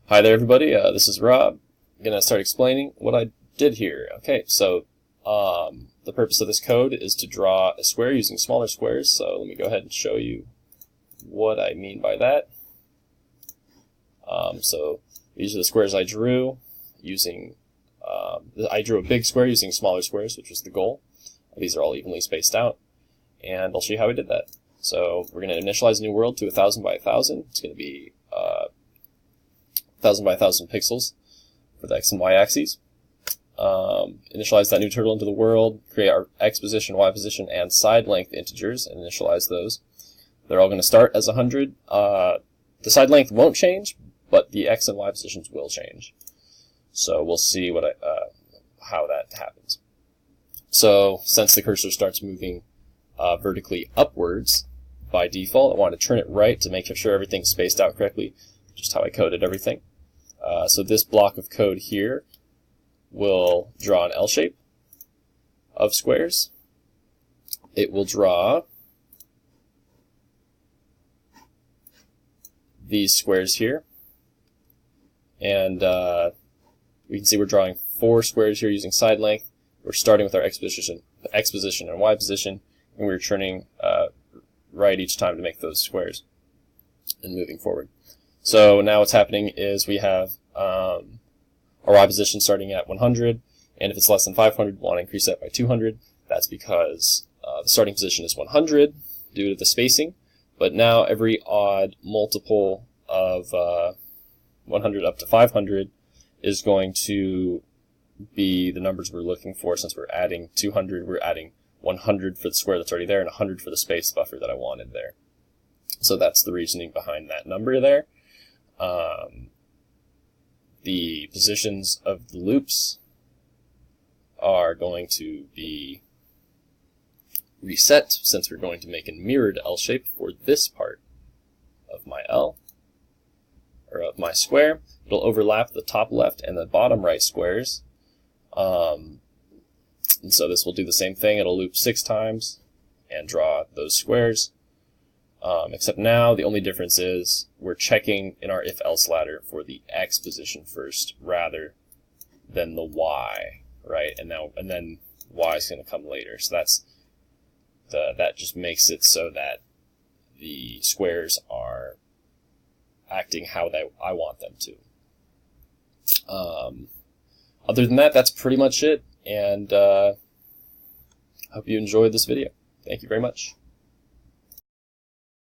Hi there, everybody. This is Rob. I'm going to start explaining what I did here. Okay, so the purpose of this code is to draw a square using smaller squares. So let me go ahead and show you what I mean by that. So these are the squares I drew using. I drew a big square using smaller squares, which was the goal. These are all evenly spaced out, and I'll show you how we did that. So we're going to initialize a new world to 1000 by 1000. It's going to be 1000 by 1000 pixels for the X and Y axes. Initialize that new turtle into the world, create our X position, Y position, and side length integers, and initialize those. They're all going to start as 100. The side length won't change, but the X and Y positions will change. So we'll see how that happens. So since the cursor starts moving vertically upwards by default, I want to turn it right to make sure everything's spaced out correctly, just how I coded everything. So this block of code here will draw an L shape of squares. It will draw these squares here. And we can see we're drawing 4 squares here using side length. We're starting with our X position and Y position, and we're turning right each time to make those squares and moving forward. So now what's happening is we have our Y position starting at 100, and if it's less than 500, we want to increase that by 200. That's because the starting position is 100 due to the spacing, but now every odd multiple of 100 up to 500 is going to be the numbers we're looking for. Since we're adding 200, we're adding 100 for the square that's already there and 100 for the space buffer that I wanted there. So that's the reasoning behind that number there. The positions of the loops are going to be reset since we're going to make a mirrored L shape for this part of my L, or of my square. It'll overlap the top left and the bottom right squares. And so this will do the same thing. It'll loop 6 times and draw those squares. Except now the only difference is we're checking in our if-else ladder for the X position first rather than the Y, right? And then Y is going to come later. So that just makes it so that the squares are acting how I want them to. Other than that, that's pretty much it. And I hope you enjoyed this video. Thank you very much.